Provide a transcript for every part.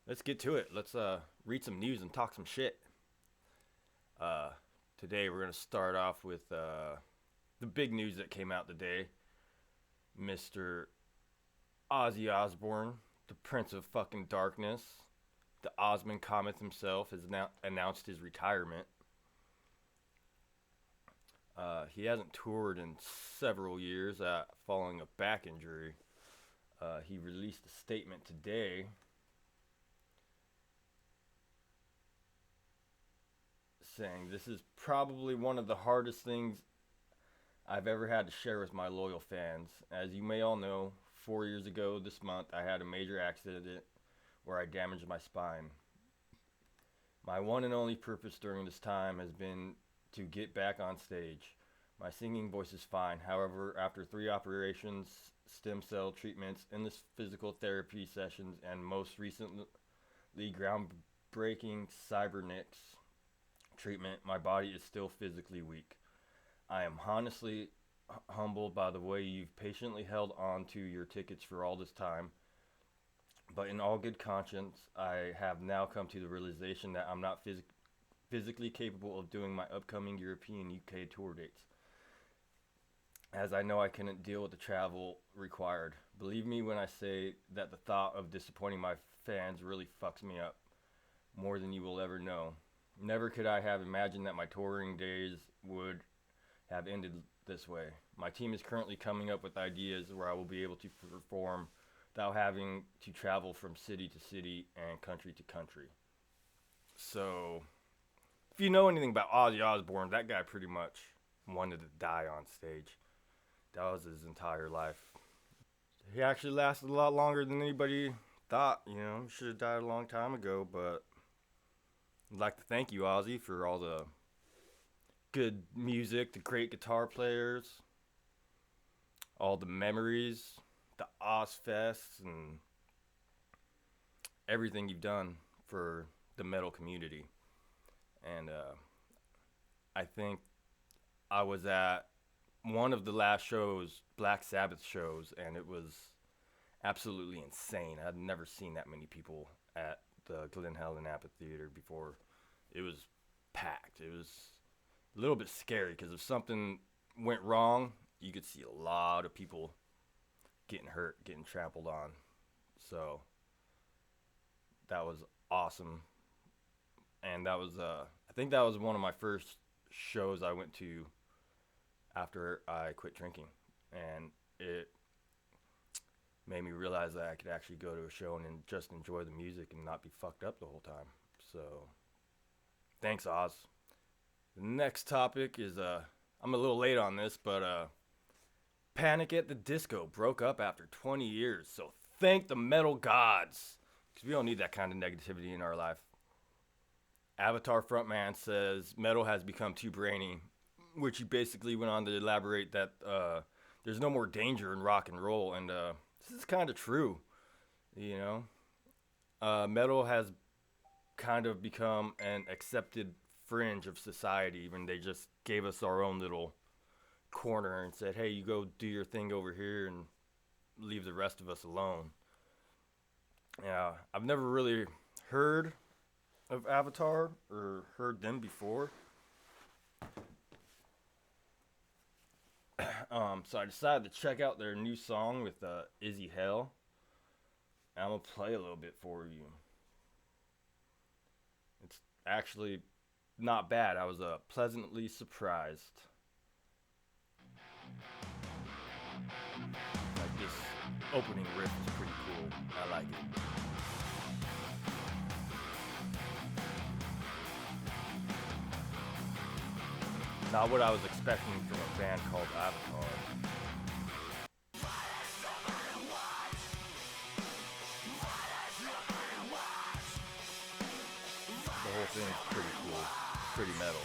Let's get to it. Let's read some news and talk some shit. Uh, Today we're gonna start off with the big news that came out today. Mr. Ozzy Osbourne, the Prince of fucking Darkness, the Osmond Comet himself, has now announced his retirement. He hasn't toured in several years following a back injury. He released a statement today saying, "This is probably one of the hardest things I've ever had to share with my loyal fans. As you may all know, 4 years ago this month, I had a major accident where I damaged my spine. My one and only purpose during this time has been to get back on stage. My singing voice is fine. However, after 3 operations, stem cell treatments, endless physical therapy sessions, and most recently groundbreaking cybernetics treatment, my body is still physically weak. I am honestly humbled by the way you've patiently held on to your tickets for all this time. But in all good conscience, I have now come to the realization that I'm not physically capable of doing my upcoming European UK tour dates, as I know I couldn't deal with the travel required. Believe me when I say that the thought of disappointing my fans really fucks me up more than you will ever know. Never could I have imagined that my touring days would have ended this way. My team is currently coming up with ideas where I will be able to perform without having to travel from city to city and country to country." So, if you know anything about Ozzy Osbourne, that guy pretty much wanted to die on stage. That was his entire life. He actually lasted a lot longer than anybody thought. He should have died a long time ago, but I'd like to thank you, Ozzy, for all the good music, the great guitar players, all the memories, the Ozfests, and everything you've done for the metal community. And I think I was at one of the last shows, Black Sabbath shows, and it was absolutely insane. I'd never seen that many people at the Glen Helen Amphitheater before. It was packed. It was a little bit scary because if something went wrong, you could see a lot of people getting hurt, getting trampled on. So that was awesome. And that was, I think that was one of my first shows I went to after I quit drinking. And it made me realize that I could actually go to a show and just enjoy the music and not be fucked up the whole time. So, thanks, Oz. The next topic is, I'm a little late on this, but Panic at the Disco broke up after 20 years. So, thank the metal gods, because we don't need that kind of negativity in our life. Avatar frontman says metal has become too brainy, which he basically went on to elaborate that there's no more danger in rock and roll, and this is kind of true. Metal has kind of become an accepted fringe of society when they just gave us our own little corner and said, hey, you go do your thing over here and leave the rest of us alone. Yeah, I've never really heard of Avatar or heard them before. So I decided to check out their new song with Izzy, Hale. And I'm going to play a little bit for you. It's actually not bad. I was pleasantly surprised. Like, this opening riff is pretty cool. I like it. Not what I was expecting from a band called Avatar. The whole thing is pretty cool, pretty metal.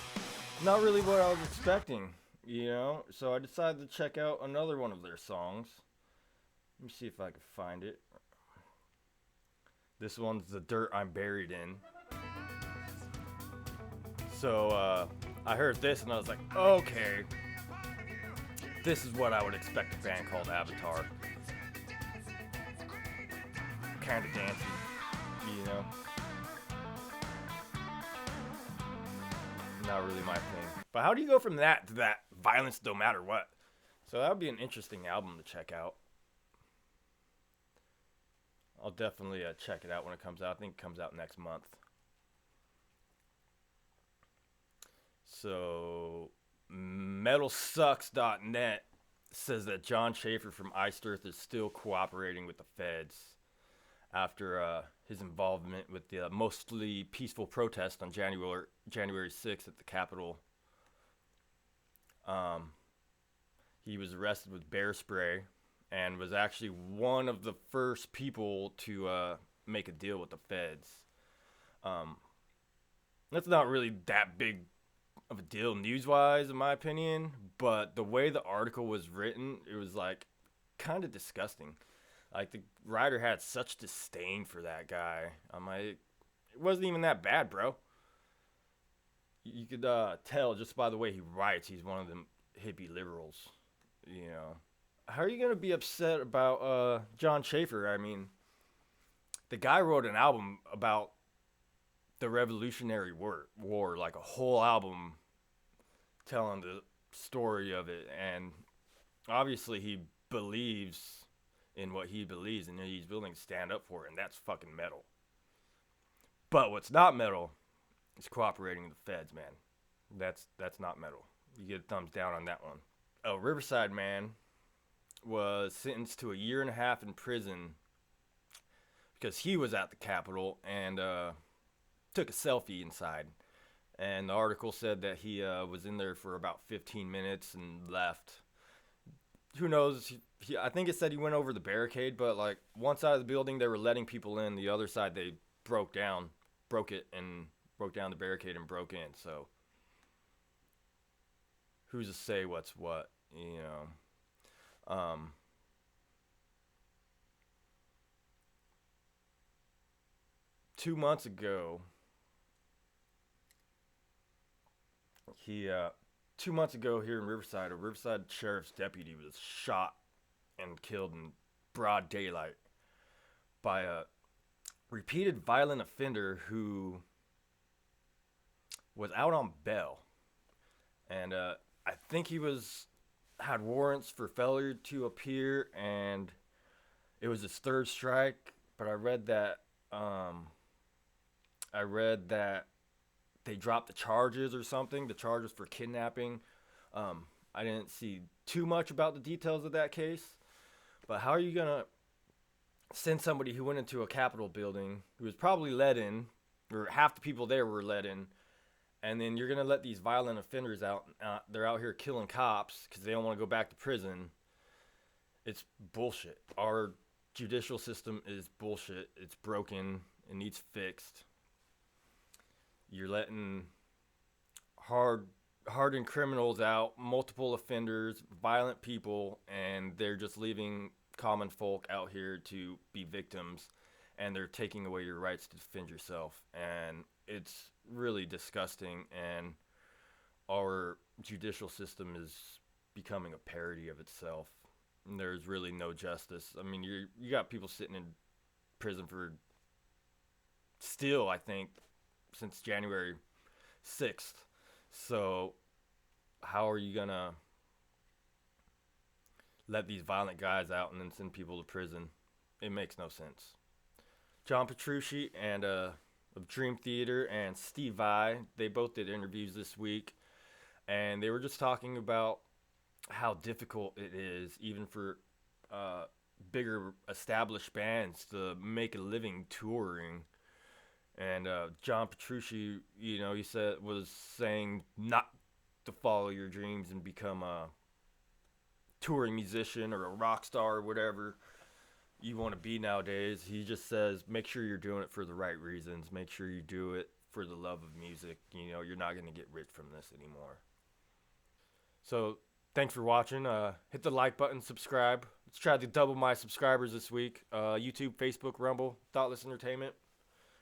Not really what I was expecting, so I decided to check out another one of their songs. Let me see if I can find it. This one's The Dirt I'm Buried In. So, I heard this and I was like, okay, this is what I would expect a band called Avatar. Kinda dancey. You know, not really my thing. But how do you go from that to that violence no matter what? So that would be an interesting album to check out. I'll definitely check it out when it comes out. I think it comes out next month. So, metalsucks.net says that John Schaefer from Iced Earth is still cooperating with the feds after his involvement with the mostly peaceful protest on January 6th at the Capitol. He was arrested with bear spray and was actually one of the first people to make a deal with the feds. That's not really that big of a deal news-wise, in my opinion, but the way the article was written, it was like kind of disgusting. Like the writer had such disdain for that guy. I'm like, it wasn't even that bad, bro. You could tell just by the way he writes, he's one of them hippie liberals. You know, how are you gonna be upset about John Schaefer? I mean, the guy wrote an album about the Revolutionary War, like a whole album telling the story of it, and obviously he believes in what he believes, and he's willing to stand up for it, and that's fucking metal. But what's not metal is cooperating with the feds, man. That's not metal. You get a thumbs down on that one. A Riverside man was sentenced to 1.5 years in prison because he was at the Capitol and took a selfie inside. And the article said that he was in there for about 15 minutes and left. Who knows? I think it said he went over the barricade, but like one side of the building they were letting people in, the other side they broke down the barricade and broke in. So who's to say what's what, you know? 2 months ago, 2 months ago here in Riverside, a Riverside sheriff's deputy was shot and killed in broad daylight by a repeated violent offender who was out on bail. And I think he had warrants for failure to appear, and it was his third strike. But I read that they dropped the charges or something, the charges for kidnapping. I didn't see too much about the details of that case. But how are you going to send somebody who went into a Capitol building, who was probably let in, or half the people there were let in, and then you're going to let these violent offenders out? They're out here killing cops because they don't want to go back to prison. It's bullshit. Our judicial system is bullshit. It's broken. It needs fixed. You're letting hardened criminals out, multiple offenders, violent people, and they're just leaving common folk out here to be victims, and they're taking away your rights to defend yourself. And it's really disgusting, and our judicial system is becoming a parody of itself. And there's really no justice. I mean, you got people sitting in prison for still, I think, since January 6th. So how are you gonna let these violent guys out and then send people to prison? It makes no sense. John Petrucci and of Dream Theater and Steve Vai, they both did interviews this week, and they were just talking about how difficult it is even for bigger established bands to make a living touring. And John Petrucci, you know, was saying not to follow your dreams and become a touring musician or a rock star or whatever you want to be nowadays. He just says, make sure you're doing it for the right reasons. Make sure you do it for the love of music. You know, you're not going to get rich from this anymore. So thanks for watching. Hit the like button, subscribe. Let's try to double my subscribers this week. YouTube, Facebook, Rumble, Thoughtless Entertainment.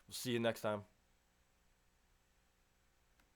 We'll see you next time.